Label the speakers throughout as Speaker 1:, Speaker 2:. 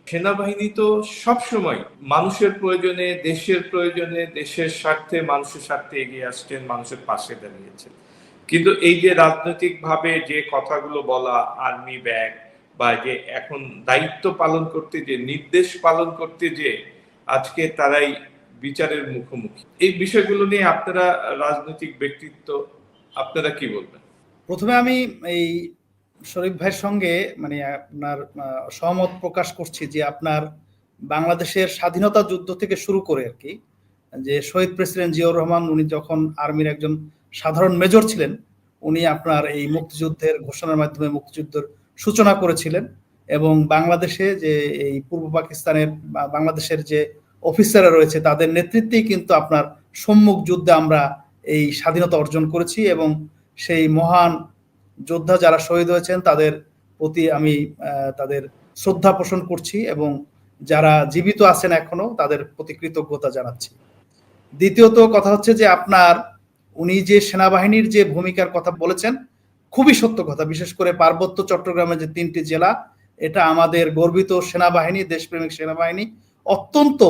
Speaker 1: সেনাবাহিনী তো সবসময় মানুষের প্রয়োজনে, দেশের প্রয়োজনে, দেশের স্বার্থে, মানুষের স্বার্থে এগিয়ে আসছেন, মানুষের পাশে দাঁড়িয়েছেন। কিন্তু এই যে রাজনৈতিকভাবে যে কথাগুলো বলা, আর্মি ব্যাগ বা যে এখন দায়িত্ব পালন করতে যে, নির্দেশ পালন করতে যে আজকে তারাই বিচারের মুখোমুখি, এই বিষয়গুলো নিয়ে আপনারা রাজনৈতিক ব্যক্তিত্ব, আপনারা কি বলবেন?
Speaker 2: প্রথমে আমি এই শরীফ ভাইয়ের সঙ্গে মানে আপনার সহমত প্রকাশ করছি যে আপনার বাংলাদেশের স্বাধীনতা যুদ্ধ থেকে শুরু করে আর কি, যে শহীদ প্রেসিডেন্ট জিয়াউর রহমান উনি যখন আর্মির একজন সাধারণ মেজর ছিলেন, উনি আপনার এই মুক্তিযুদ্ধের ঘোষণার মাধ্যমে মুক্তিযুদ্ধের সূচনা করেছিলেন এবং বাংলাদেশে যে এই পূর্ব পাকিস্তানের বাংলাদেশের যে অফিসাররা রয়েছে তাদের নেতৃত্বেই কিন্তু আপনার সম্মুখ যুদ্ধে আমরা এই স্বাধীনতা অর্জন করেছি এবং সেই মহান যোদ্ধা যারা শহীদ হয়েছেন তাদের প্রতি আমি তাদের শ্রদ্ধা পোষণ করছি এবং যারা জীবিত আছেন এখনো তাদের প্রতি কৃতজ্ঞতা জানাচ্ছি। দ্বিতীয়ত কথা হচ্ছে যে আপনার উনি যে সেনাবাহিনীর যে ভূমিকার কথা বলেছেন খুবই সত্য কথা, বিশেষ করে পার্বত্য চট্টগ্রামের যে 3টি জেলা, এটা আমাদের গর্বিত সেনাবাহিনী, দেশপ্রেমিক সেনাবাহিনী অত্যন্ত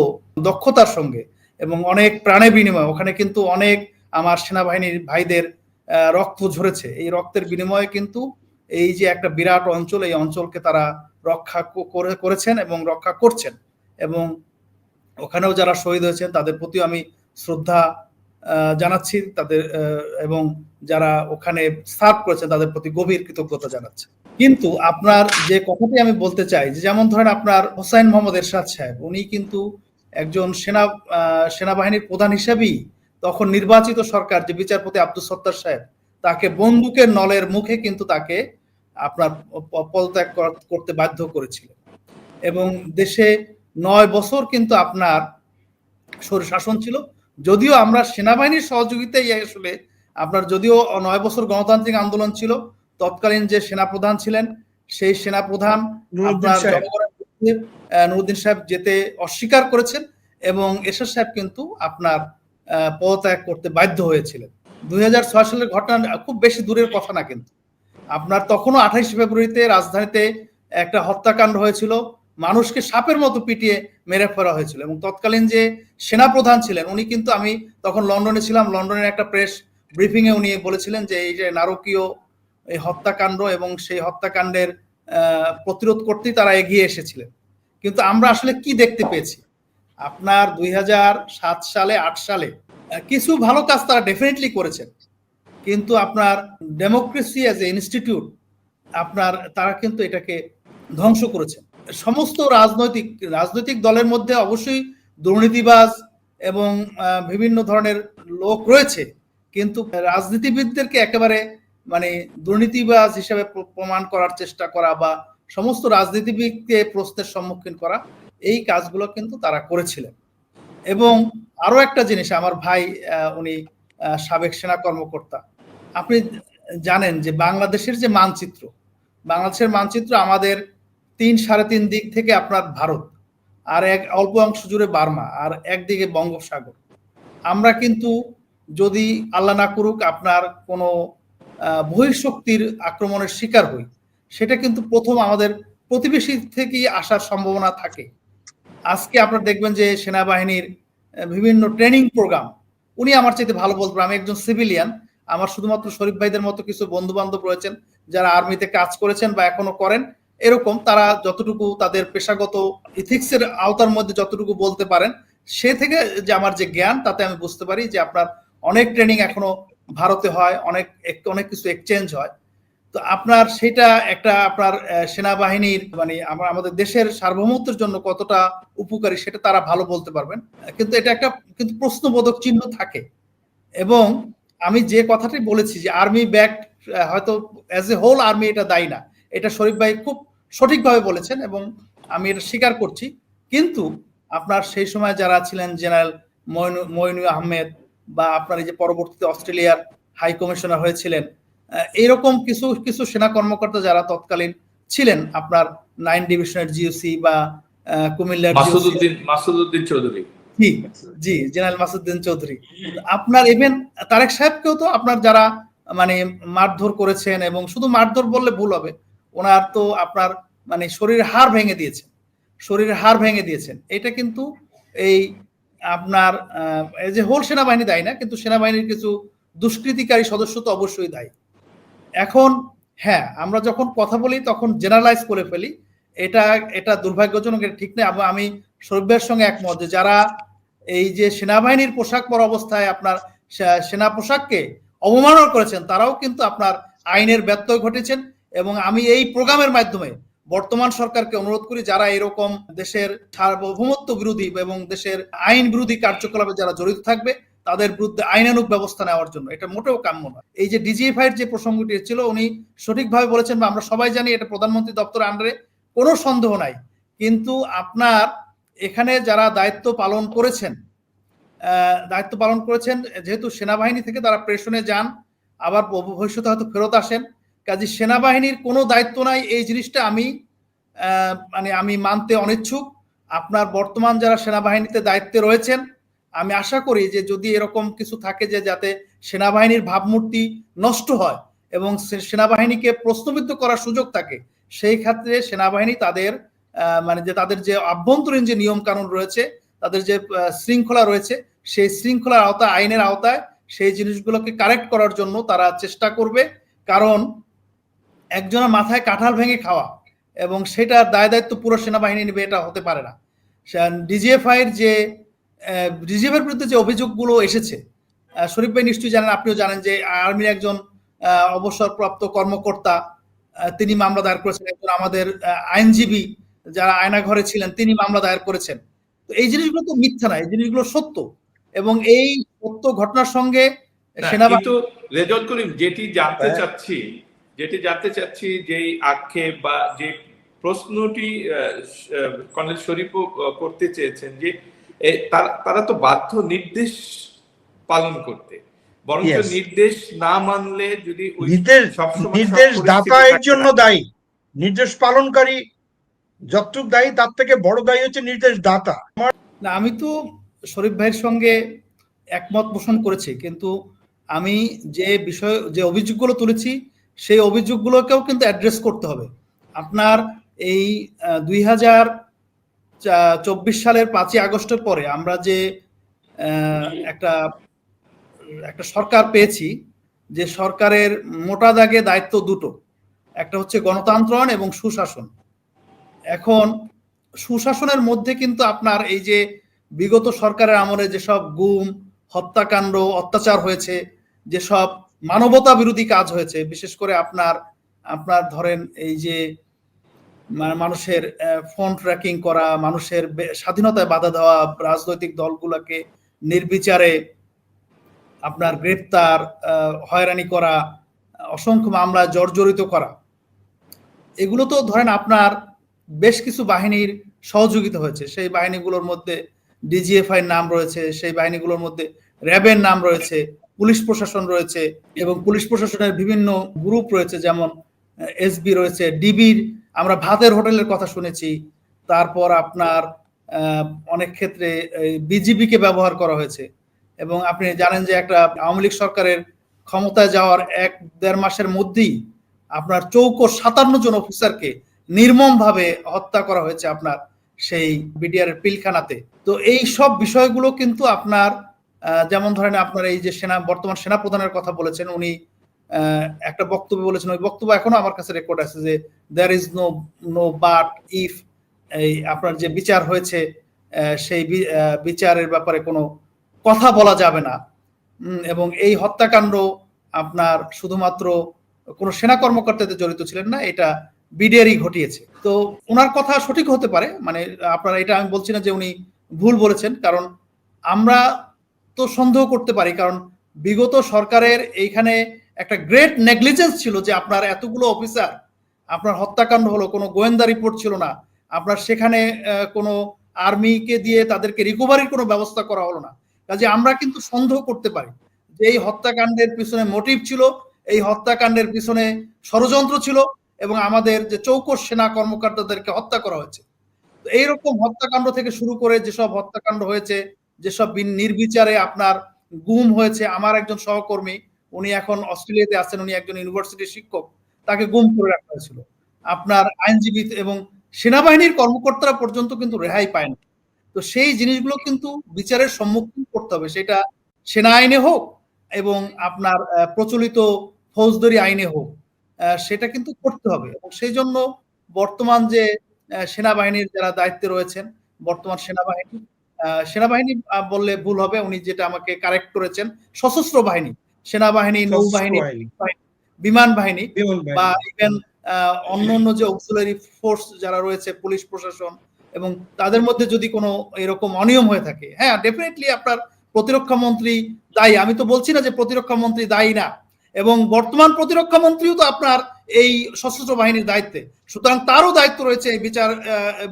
Speaker 2: দক্ষতার সঙ্গে এবং অনেক প্রাণে বিনিময়, ওখানে কিন্তু অনেক আমার সেনাবাহিনীর ভাইদের রক্ত ঝরেছে, এই রক্তের বিনিময়ে কিন্তু এই যে একটা বিরাট অঞ্চল, এই অঞ্চলকে তারা রক্ষা করেছেন এবং রক্ষা করছেন এবং ওখানেও যারা শহীদ হয়েছেন তাদের প্রতি আমি শ্রদ্ধা জানাচ্ছি তাদের এবং যারা ওখানে সার্ভ করেছেন তাদের প্রতি গভীর কৃতজ্ঞতা জানাচ্ছি। কিন্তু আপনার যে কথাটি আমি বলতে চাই যে যেমন ধরেন আপনার হোসাইন মোহাম্মদ এরশাদ সাহেব, উনি কিন্তু একজন সেনাবাহিনীর প্রধান হিসেবেই তখন নির্বাচিত সরকার যে বিচারপতি আব্দুস সত্তার সাহেব তাকে বন্দুকের নলের মুখে কিন্তু তাকে আপনার পদত্যাগ করতে বাধ্য করেছিল এবং দেশে 9 বছর কিন্তু আপনার শাসন ছিল। যদিও আমরা সেনাবাহিনীর সহযোগিতায় আসলে আপনার, যদিও 9 বছর গণতান্ত্রিক আন্দোলন ছিল, তৎকালীন যে সেনাপ্রধান ছিলেন সেই সেনাপ্রধান আপনার নুরুদ্দিন সাহেব যেতে অস্বীকার করেছেন এবং এরশাদ সাহেব কিন্তু আপনার পদত্যাগ করতে বাধ্য হয়েছিলেন। 2006 সালের ঘটনা খুব বেশি দূরের কথা না, কিন্তু আপনার তখনও 28 ফেব্রুয়ারিতে রাজধানীতে একটা হত্যাকাণ্ড হয়েছিল, মানুষকে সাপের মতো পিটিয়ে মেরে ফেলা হয়েছিল এবং তৎকালীন যে সেনাপ্রধান ছিলেন উনি কিন্তু, আমি তখন লন্ডনে ছিলাম, লন্ডনের একটা প্রেস ব্রিফিং এ উনি বলেছিলেন যে এই যে নারকীয় এই হত্যাকাণ্ড এবং সেই হত্যাকাণ্ডের প্রতিরোধ করতেই তারা এগিয়ে এসেছিলেন। কিন্তু আমরা আসলে কি দেখতে পেয়েছি, আপনার 2007 সালে 8 সালে কিছু ভালো কাজ তারা ডেফিনেটলি করেছেন, কিন্তু আপনার ডেমোক্রেসি অ্যাজ এ ইনস্টিটিউট আপনার তারা কিন্তু এটাকে ধ্বংস করেছেন। সমস্ত রাজনৈতিক দলের মধ্যে অবশ্যই দুর্নীতিবাজ এবং বিভিন্ন ধরনের লোক রয়েছে, কিন্তু রাজনীতিবিদদেরকে একেবারে মানে দুর্নীতিবাজ হিসেবে প্রমাণ করার চেষ্টা করা বা সমস্ত রাজনীতিবিদকে প্রশ্নের সম্মুখীন করা, এই কাজগুলো কিন্তু তারা করেছিলেন। এবং আরো একটা জিনিস, আমার ভাই উনি সাবেক সেনা কর্মকর্তা, আপনি জানেন যে বাংলাদেশের যে মানচিত্র, বাংলাদেশের মানচিত্র আমাদের 3-3.5 দিক থেকে আপনার ভারত, আর এক অল্প অংশ জুড়ে বার্মা, আর একদিকে বঙ্গোপসাগর। আমরা কিন্তু যদি আল্লাহ না করুক আপনার কোনো বহিঃশক্তির আক্রমণের শিকার হই, সেটা কিন্তু প্রথম আমাদের প্রতিবেশী থেকেই আসার সম্ভাবনা থাকে। আজকে আপনারা দেখবেন যে সেনাবাহিনীর বিভিন্ন ট্রেনিং প্রোগ্রাম, উনি আমার চাইতে ভালো বলবেন, আমি একজন সিভিলিয়ান, আমার শুধুমাত্র শরীফ ভাইদের মতো কিছু বন্ধু বান্ধব রয়েছেন যারা আর্মিতে কাজ করেছেন বা এখনো করেন, এরকম তারা যতটুকু তাদের পেশাগত ইথিক্সের আওতার মধ্যে যতটুকু বলতে পারেন, সে থেকে যে আমার যে জ্ঞান তাতে আমি বুঝতে পারি যে আপনার অনেক ট্রেনিং এখনো ভারতে হয়, অনেক কিছু এক্সচেঞ্জ হয়। তো আপনার সেটা একটা আপনার সেনাবাহিনীর মানে আমাদের দেশের সার্বভৌমত্বের জন্য কতটা উপকারী সেটা তারা ভালো বলতে পারবেন, কিন্তু এটা একটা কিন্তু প্রশ্নবোধক চিহ্ন থাকে। এবং আমি যে কথাটি বলেছি যে আর্মি ব্যাক, হয়তো অ্যাজ এ হোল আর্মি এটা দায়ী না, এটা শরীফ ভাই খুব সঠিকভাবে বলেছেন এবং আমি এটা স্বীকার করছি। কিন্তু আপনার সেই সময় যারা ছিলেন জেনারেল মইনু আহমেদ বা আপনার এই যে পরবর্তীতে অস্ট্রেলিয়ার হাই কমিশনার হয়েছিলেন, এইরকম কিছু কিছু সেনা কর্মকর্তা যারা তৎকালীন ছিলেন, আপনার 9 ডিভিশনের জিওসি বা কুমিল্লার
Speaker 1: মাসুদউদ্দিন চৌধুরী,
Speaker 2: জি জেনারেল মাসুদউদ্দিন চৌধুরী, আপনার ইভেন তারেক সাহেবকেও তো আপনার যারা মানে মারধর করেছেন, এবং শুধু মারধর বললে ভুল হবে, ওনার তো আপনার মানে শরীরের হাড় ভেঙে দিয়েছেন। শরীরের হাড় ভেঙে দিয়েছেন। এটা কিন্তু এই আপনার এই যে হোল সেনাবাহিনী দায়ী না, কিন্তু সেনাবাহিনীর কিছু দুষ্কৃতিকারী সদস্য তো অবশ্যই দায়ী। এখন হ্যাঁ, আমরা যখন কথা বলি তখন জেনারেলাইজ করে ফেলি, এটা এটা দুর্ভাগ্যজনক, এটা ঠিক নেই। আমি শরীফ ভাইয়ের সঙ্গে একমত যে যারা এই যে সেনাবাহিনীর পোশাক পরা অবস্থায় আপনার সেনা পোশাককে অবমাননা করেছেন, তারাও কিন্তু আপনার আইনের ব্যত্যয় ঘটেছেন। এবং আমি এই প্রোগ্রামের মাধ্যমে বর্তমান সরকারকে অনুরোধ করি, যারা এরকম দেশের সার্বভৌমত্ব বিরোধী এবং দেশের আইন বিরোধী কার্যকলাপে যারা জড়িত থাকবে, তাদের বিরুদ্ধে আইনানুগ ব্যবস্থা নেওয়ার জন্য। এটা মোটেও কাম্য নয়। এই যে ডিজিএফআই এর যে প্রসঙ্গটি ছিল, উনি সঠিকভাবে বলেছেন, বা আমরা সবাই জানি এটা প্রধানমন্ত্রী দপ্তরের আন্ডারে, কোনো সন্দেহ নাই। কিন্তু আপনার এখানে যারা দায়িত্ব পালন করেছেন, যেহেতু সেনাবাহিনী থেকে তারা প্রেষণে যান, আবার ভবিষ্যতে হয়তো ফেরত আসেন, কাজে সেনাবাহিনীর কোনো দায়িত্ব নাই, এই জিনিসটা আমি মানতে অনিচ্ছুক। আপনার বর্তমান যারা সেনাবাহিনীতে দায়িত্বে রয়েছেন, আমি আশা করি যে যদি এরকম কিছু থাকে যে যাতে সেনাবাহিনীর ভাবমূর্তি নষ্ট হয় এবং সেনাবাহিনীকে প্রশ্নবিদ্ধ করার সুযোগ থাকে, সেই ক্ষেত্রে সেনাবাহিনী তাদের তাদের যে আভ্যন্তরীণ যে নিয়ম কানুন রয়েছে, তাদের যে শৃঙ্খলা রয়েছে, সেই শৃঙ্খলার আওতায়, আইনের আওতায় সেই জিনিসগুলোকে কারেক্ট করার জন্য তারা চেষ্টা করবে। কারণ একজনের মাথায় কাঁঠাল ভেঙে খাওয়া এবং সেটার দায় দায়িত্ব পুরো সেনাবাহিনী নেবে, এটা হতে পারে না। ডিজিএফআই এর বিরুদ্ধে যে অভিযোগগুলো এসেছে, শরীফ ভাই নিশ্চয়ই জানেন, আপনিও জানেন যে আর্মির একজন অবসরপ্রাপ্ত কর্মকর্তা, তিনি মামলা দায়ের করেছেন। একজন আমাদের আইনজীবী যারা আয়নাঘরে ছিলেন, তিনি মামলা দায়ের করেছেন। তো এই জিনিসগুলো তো মিথ্যা না, এই জিনিসগুলো সত্য। এবং এই সত্য ঘটনার সঙ্গে
Speaker 1: কিন্তু রেজাউল করিম, যেটি জানতে চাচ্ছি যে আক্ষেপ বা যে প্রশ্নটি কর্নেল শরীফও করতে চেয়েছেন, যে তারা তো বাধ্য নির্দেশ পালন করতে, বরঞ্চ নির্দেশ না মানলে যদি
Speaker 3: নির্দেশ দাতা এর জন্য দায়ী, নির্দেশ পালনকারী যতটুকু দায়ী তার থেকে বড় দায়ী হচ্ছে নির্দেশ দাতা।
Speaker 2: না, আমি তো শরীফ ভাইয়ের সঙ্গে একমত পোষণ করেছি, কিন্তু আমি যে অভিযোগগুলো তুলেছি, সেই অভিযোগগুলোকেও কিন্তু অ্যাড্রেস করতে হবে। আপনার এই 2024 সালের 5ই আগস্টের পরে আমরা যে একটা সরকার পেয়েছি, যে সরকারের মোটা দাগে দায়িত্ব দুটো, একটা হচ্ছে গণতন্ত্রায়ন এবং সুশাসন। এখন সুশাসনের মধ্যে কিন্তু আপনার এই যে বিগত সরকারের আমলে যেসব গুম, হত্যাকাণ্ড, অত্যাচার হয়েছে, যেসব মানবতা বিরোধী কাজ হয়েছে, বিশেষ করে আপনার ধরেন এই যে মানুষের ফোন ট্র্যাকিং করা, মানুষের স্বাধীনতায় বাধা দেওয়া, রাজনৈতিক দলগুলোকে নির্বিচারে আপনার গ্রেপ্তার, হয়রানি করা, অসংখ্য মামলা জর্জরিত করা, এগুলো তো ধরেন আপনার বেশ কিছু বাহিনীর সহযোগিতা হয়েছে। সেই বাহিনীগুলোর মধ্যে ডিজিএফআই এর নাম রয়েছে, সেই বাহিনীগুলোর মধ্যে র্যাবের নাম রয়েছে, পুলিশ প্রশাসন রয়েছে, এবং পুলিশ প্রশাসনের বিভিন্ন গ্রুপ রয়েছে, যেমন এসবি রয়েছে, ডিবির আমরা ভাতের হোটেলের কথা শুনেছি। তারপর আপনার অনেক ক্ষেত্রে বিজিবিকে ব্যবহার করা হয়েছে। এবং আপনি জানেন যে একটা আওয়ামী লীগ সরকারের ক্ষমতায় যাওয়ার 1-1.5 মাসের মধ্যেই আপনার 57 জন অফিসারকে নির্মমভাবে হত্যা করা হয়েছে আপনার সেই বিডিআর এর পিলখানাতে। তো এই সব বিষয়গুলো কিন্তু আপনার যেমন ধরেন আপনার এই যে বর্তমান সেনা প্রধানের কথা বলেছেন, উনি একটা বক্তব্য বলেছেন, ওই বক্তব্য এখনো আমার কাছে রেকর্ড আছে, যে there is no but if, এই আপনার যে বিচার হয়েছে সেই বিচারের ব্যাপারে কোনো কথা বলা যাবে না। এবং এই হত্যাকাণ্ড আপনার শুধুমাত্র কোনো সেনা কর্মকর্তাদের জড়িত ছিলেন না, এটা বিডিআরই ঘটিয়েছে। তো ওনার কথা সঠিক হতে পারে, আপনারা, এটা আমি বলছি না যে উনি ভুল বলেছেন, কারণ আমরা তো সন্দেহ করতে পারি, কারণ বিগত সরকারের এইখানে একটা গ্রেট নেগলিজেন্স ছিল, যে আপনার এতগুলো অফিসার, আপনার হত্যাকাণ্ড হলো, কোনো গোয়েন্দা রিপোর্ট ছিল না, আপনার সেখানে কোনো আর্মিকে দিয়ে তাদেরকে রিকভারির কোনো ব্যবস্থা করা হলো না। কাজে আমরা কিন্তু সন্দেহ করতে পারি যে এই হত্যাকাণ্ডের পিছনে মোটিভ ছিল, এই হত্যাকাণ্ডের পিছনে ষড়যন্ত্র ছিল, এবং আমাদের যে চৌকস সেনা কর্মকর্তাদেরকে হত্যা করা হয়েছে। তো এইরকম হত্যাকাণ্ড থেকে শুরু করে যেসব হত্যাকাণ্ড হয়েছে, যেসব নির্বিচারে আপনার গুম হয়েছে, আমার একজন সহকর্মী, উনি এখন অস্ট্রেলিয়াতে আছেন, উনি একজন ইউনিভার্সিটির শিক্ষক, তাকে গুম করে রাখা হয়েছিল। আপনার আইনজীবী এবং সেনাবাহিনীর কর্মকর্তারা পর্যন্ত কিন্তু রেহাই পায় না। তো সেই জিনিসগুলো কিন্তু বিচারের সম্মুখীন করতে হবে, সেটা সেনা আইনে হোক এবং আপনার প্রচলিত ফৌজদারি আইনে হোক, সেটা কিন্তু করতে হবে। এবং সেই জন্য বর্তমান যে সেনাবাহিনীর যারা দায়িত্বে রয়েছেন, বর্তমান সেনাবাহিনী বললে ভুল হবে, উনি যেটা আমাকে কারেক্ট করেছেন, সশস্ত্র বাহিনী, সেনাবাহিনী, নৌবাহিনী, বিমান বাহিনী বা ইভেন অন্য যে অক্সিলারি ফোর্স যারা রয়েছে, পুলিশ প্রশাসন, এবং তাদের মধ্যে যদি কোনো এরকম অনিয়ম হয়ে থাকে, হ্যাঁ ডেফিনেটলি আপনার প্রতিরক্ষা মন্ত্রী দায়ী। আমি তো বলছি না যে প্রতিরক্ষা মন্ত্রী দায়ী না, এবং বর্তমান প্রতিরক্ষা মন্ত্রীও তো আপনার এই সশস্ত্র বাহিনীর দায়িত্বে, সুতরাং তারও দায়িত্ব রয়েছে এই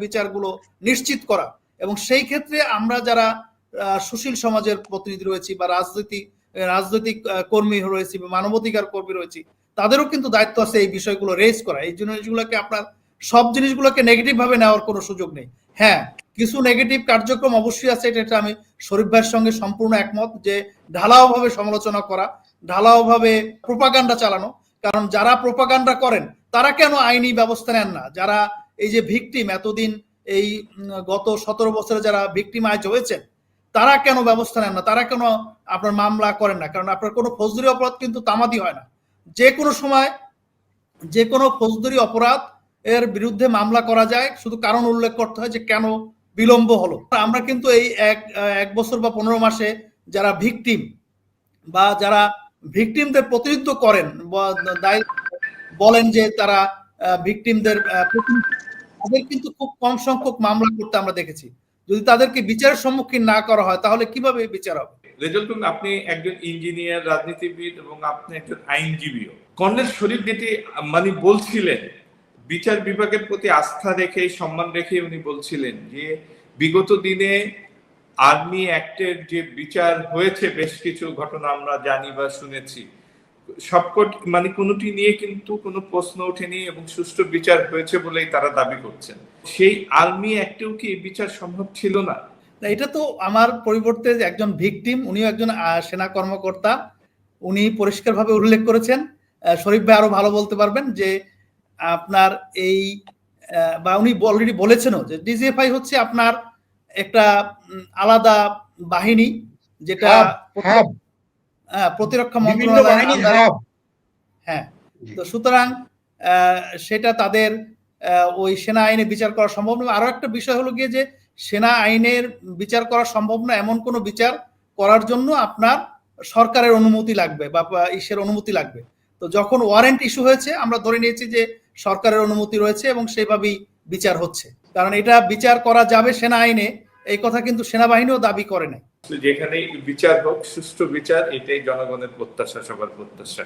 Speaker 2: বিচারগুলো নিশ্চিত করা। এবং সেই ক্ষেত্রে আমরা যারা সুশীল সমাজের প্রতিনিধি রয়েছি বা রাজনৈতিক কর্মী রয়েছি বা মানবাধিকার কর্মী রয়েছি, তাদেরও কিন্তু দায়িত্ব আছে এই বিষয়গুলো রেজ করা। এই জিনিসগুলোকে আপনার সব জিনিসগুলোকে নেগেটিভ ভাবে নেওয়ার কোনো সুযোগ নেই। হ্যাঁ, কিছু নেগেটিভ কার্যক্রম অবশ্যই আছে, এটা আমি শরীফ ভাইয়ের সঙ্গে সম্পূর্ণ একমত, যে ঢালাও ভাবে সমালোচনা করা, ঢালাও ভাবে প্রোপাগান্ডা চালানো। কারণ যারা প্রোপাগান্ডা করেন তারা কেন আইনি ব্যবস্থা নেন না? যারা এই যে ভিকটিম, এতদিন এই গত 17 বছরে যারা ভিকটিমাইজ হয়েছে, তারা কেন ব্যবস্থা নেন না? তারা কেন আপনার মামলা করেন না? কারণ আপনার কোনো ফৌজদারি অপরাধ কিন্তু তামাদি হয় না। যে কোনো সময় যে কোনো ফৌজদারি অপরাধ এর বিরুদ্ধে মামলা করা যায়, শুধু কারণ উল্লেখ করতে হয় যে কেন বিলম্ব হলো। আমরা কিন্তু এই এক বছর বা 15 মাসে যারা ভিকটিম বা যারা ভিকটিমদের প্রতিনিধিত্ব করেন, বলেন যে তারা ভিকটিমদের তাদের কিন্তু খুব কম সংখ্যক মামলা করতে আমরা দেখেছি। যদি তাদেরকে বিচারের সম্মুখীন না করা হয় তাহলে কিভাবে বিচার হবে?
Speaker 1: রেজাল্ট, আপনি একজন ইঞ্জিনিয়ার, রাজনীতিবিদ এবং আপনি একজন আইনজীবীও। কর্নেল শরীফ যেটি মানে বলছিলেন, বিচার বিভাগের প্রতি আস্থা রেখে, সম্মান রেখে উনি বলছিলেন যে বিগত দিনে আর্মি অ্যাক্টের যে বিচার হয়েছে, বেশ কিছু ঘটনা আমরা জানি বা শুনেছি, সবকটি মানে কোনোটি নিয়ে কিন্তু কোনো প্রশ্ন ওঠেনি এবং সুষ্ঠু বিচার হয়েছে বলেই তারা দাবি করছেন। সেই আর্মি অ্যাক্টেও কি বিচার সম্ভব ছিল না?
Speaker 2: এটা তো আমার পরিবর্তে একজন ভিকটিম, উনিও একজন সেনা কর্মকর্তা, উনি পরিষ্কারভাবে উল্লেখ করেছেন। শরীফ ভাই আরো ভালো বলতে পারবেন যে আপনার এই বা উনি অলরেডি বলেছেনও যে ডিজিএফআই হচ্ছে আপনার একটা আলাদা বাহিনী, যেটা প্রতিরক্ষা মন্ত্রণালয়। হ্যাঁ, তো সুতরাং সেটা তাদের ওই সেনা আইনে বিচার করা সম্ভব নয়। আরো একটা বিষয় হলো গিয়ে যে সেনা আইনের বিচার করা সম্ভব না, এমন কোনো বিচার করার জন্য আপনার সরকারের অনুমতি লাগবে বা ইসের অনুমতি লাগবে। তো যখন ওয়ারেন্ট ইস্যু হয়েছে, আমরা ধরে নিয়েছি যে সরকারের অনুমতি রয়েছে এবং সেইভাবেই বিচার হচ্ছে। কারণ এটা বিচার করা যাবে সেনা আইনে, এই কথা কিন্তু সেনাবাহিনীও দাবি করে নাই।
Speaker 1: যেখানে বিচার হোক, সুষ্ঠু বিচার, এটাই জনগণের প্রত্যাশা, সবার প্রত্যাশা।